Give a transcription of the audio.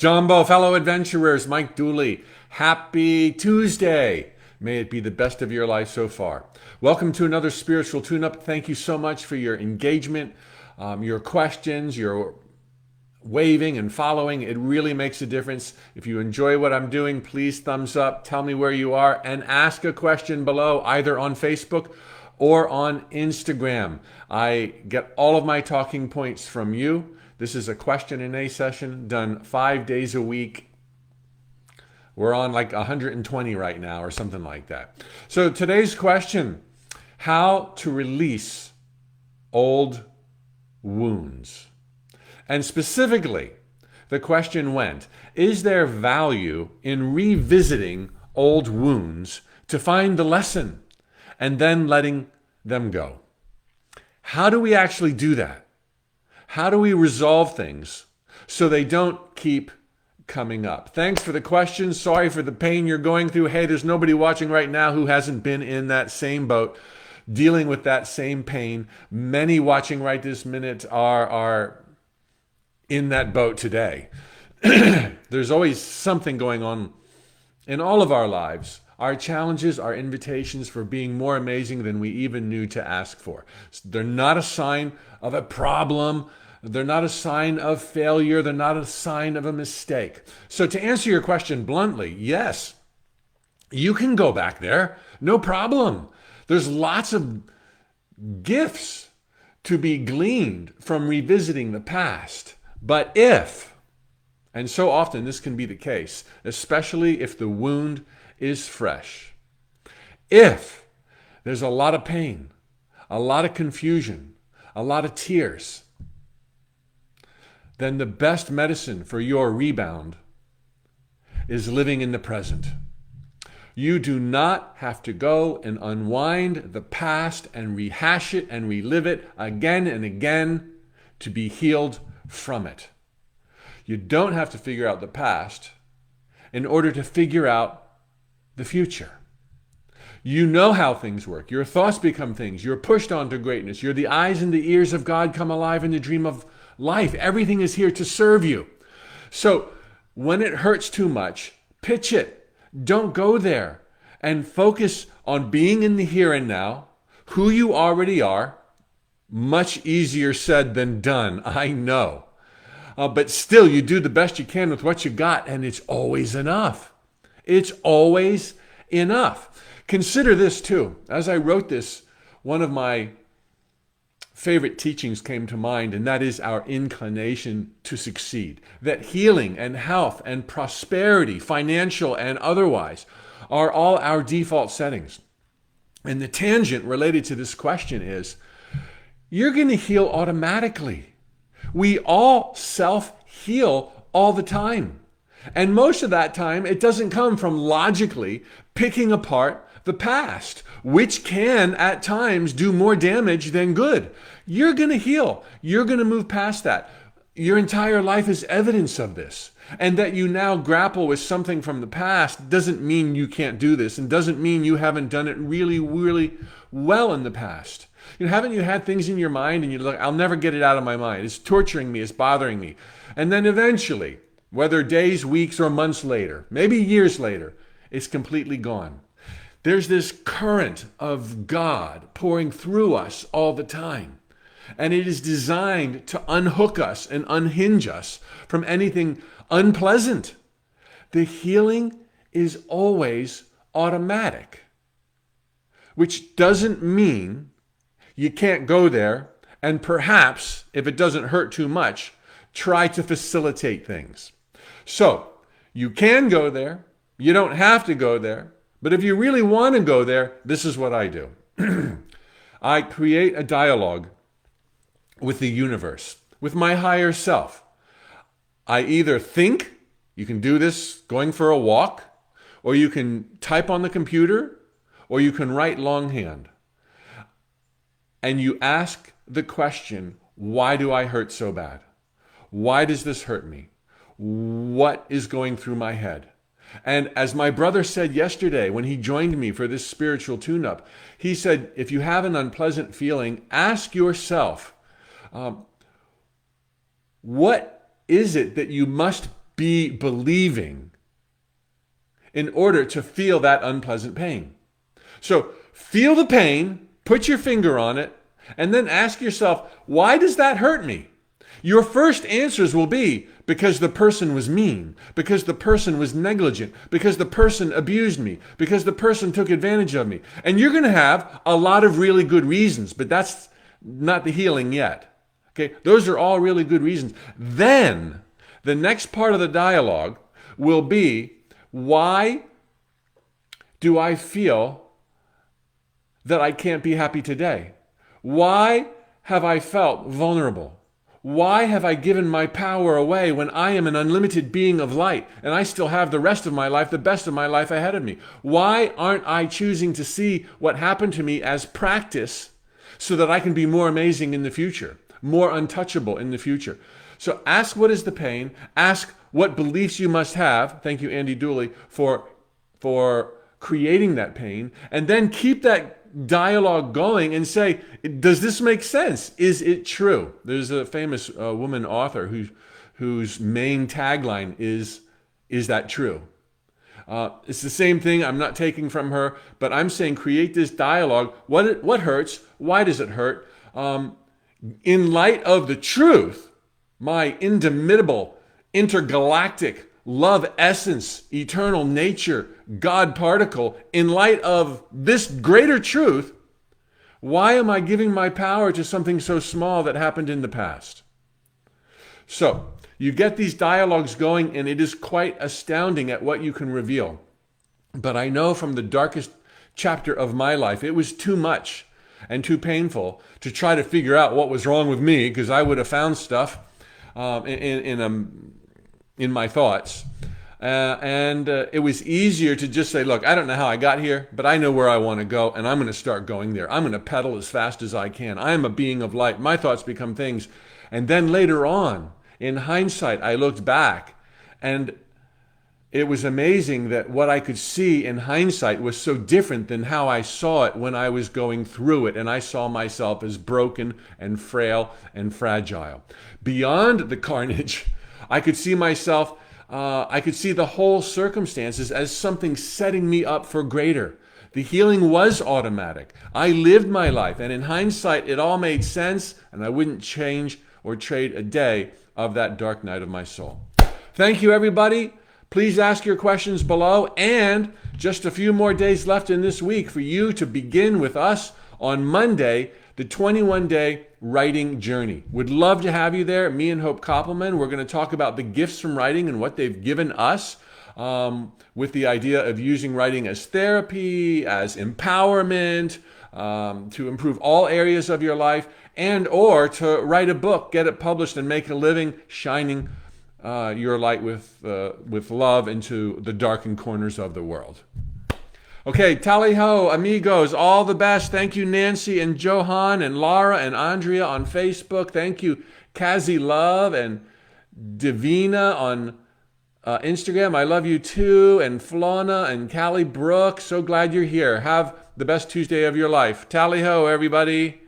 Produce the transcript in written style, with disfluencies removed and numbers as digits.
Jumbo, fellow adventurers, Mike Dooley. Happy Tuesday. May it be the best of your life so far. Welcome to another spiritual tune-up. Thank you so much for your engagement, your questions, your waving and following. It really makes a difference. If you enjoy what I'm doing, please thumbs up, tell me where you are, and ask a question below, either on Facebook or on Instagram. I get all of my talking points from you. This is a question and A session done 5 days a week. We're on like 120 right now or something like that. So today's question, how to release old wounds. And specifically, the question went, is there value in revisiting old wounds to find the lesson and then letting them go? How do we actually do that? How do we resolve things so they don't keep coming up? Thanks for the question. Sorry for the pain you're going through. Hey, there's nobody watching right now who hasn't been in that same boat, dealing with that same pain. Many watching right this minute are in that boat today. There's always something going on in all of our lives. Our challenges are invitations for being more amazing than we even knew to ask for. They're not a sign of a problem. They're not a sign of failure. They're not a sign of a mistake. So to answer your question bluntly, yes, you can go back there. No problem. There's lots of gifts to be gleaned from revisiting the past. But if, and so often this can be the case, especially if the wound is fresh, if there's a lot of pain, a lot of confusion, a lot of tears, then the best medicine for your rebound is living in the present. You do not have to go and unwind the past and rehash it and relive it again and again to be healed from it. You don't have to figure out the past in order to figure out the future. You know how things work. Your thoughts become things. You're pushed on to greatness. You're the eyes and the ears of God come alive in the dream of life. Everything is here to serve you. So when it hurts too much, pitch it. Don't go there. And focus on being in the here and now, who you already are. Much easier said than done, I know. But still, you do the best you can with what you got, and it's always enough. It's always enough. Consider this too. As I wrote this, one of my favorite teachings came to mind, and that is our inclination to succeed. That healing and health and prosperity, financial and otherwise, are all our default settings. And the tangent related to this question is, you're going to heal automatically. We all self-heal all the time. And most of that time, it doesn't come from logically picking apart the past, which can, at times, do more damage than good. You're going to heal. You're going to move past that. Your entire life is evidence of this. And that you now grapple with something from the past doesn't mean you can't do this, and doesn't mean you haven't done it really, really well in the past. Haven't you had things in your mind and you're like, I'll never get it out of my mind. It's torturing me. It's bothering me. And then eventually, whether days, weeks, or months later, maybe years later, it's completely gone. There's this current of God pouring through us all the time. And it is designed to unhook us and unhinge us from anything unpleasant. The healing is always automatic, which doesn't mean you can't go there and perhaps, if it doesn't hurt too much, try to facilitate things. So, you can go there. You don't have to go there. But if you really want to go there, this is what I do. I create a dialogue with the universe, with my higher self. I either think, you can do this going for a walk, or you can type on the computer, or you can write longhand. And you ask the question, why do I hurt so bad? Why does this hurt me? What is going through my head? And as my brother said yesterday when he joined me for this spiritual tune-up, he said, if you have an unpleasant feeling, ask yourself, what is it that you must be believing in order to feel that unpleasant pain. So feel the pain, put your finger on it, and then ask yourself, why does that hurt me? Your first answers will be because the person was mean, because the person was negligent, because the person abused me, because the person took advantage of me. And you're going to have a lot of really good reasons, but that's not the healing yet. Okay, those are all really good reasons. Then the next part of the dialogue will be, why do I feel that I can't be happy today? Why have I felt vulnerable? Why have I given my power away when I am an unlimited being of light and I still have the rest of my life, the best of my life ahead of me? Why aren't I choosing to see what happened to me as practice so that I can be more amazing in the future, more untouchable in the future? So ask, what is the pain? Ask what beliefs you must have. Thank you, Andy Dooley, for creating that pain. And then keep that dialogue going and say, does this make sense? Is it true? There's a famous woman author whose main tagline is that true? It's the same thing. I'm not taking from her, but I'm saying create this dialogue. What hurts? Why does it hurt? In light of the truth, my indomitable, intergalactic love essence, eternal nature, God particle, in light of this greater truth, why am I giving my power to something so small that happened in the past? So you get these dialogues going, and it is quite astounding at what you can reveal. But I know from the darkest chapter of my life, it was too much and too painful to try to figure out what was wrong with me, because I would have found stuff in my thoughts. And it was easier to just say, look, I don't know how I got here, but I know where I want to go, and I'm going to start going there. I'm going to pedal as fast as I can. I am a being of light. My thoughts become things. And then later on, in hindsight, I looked back, and it was amazing that what I could see in hindsight was so different than how I saw it when I was going through it, and I saw myself as broken and frail and fragile. Beyond the carnage, I could see myself, I could see the whole circumstances as something setting me up for greater. The healing was automatic. I lived my life, and in hindsight, it all made sense, and I wouldn't change or trade a day of that dark night of my soul. Thank you, everybody. Please ask your questions below, and just a few more days left in this week for you to begin with us on Monday, the 21-day writing journey. Would love to have you there. Me and Hope Koppelman. We're going to talk about the gifts from writing and what they've given us, with the idea of using writing as therapy, as empowerment, to improve all areas of your life, and or to write a book, get it published, and make a living shining your light with love into the darkened corners of the world. Okay, tally ho, amigos, all the best. Thank you, Nancy and Johan and Laura and Andrea on Facebook. Thank you, Kazi Love and Divina on Instagram. I love you too. And Flana and Callie Brooke. So glad you're here. Have the best Tuesday of your life. Tally ho, everybody.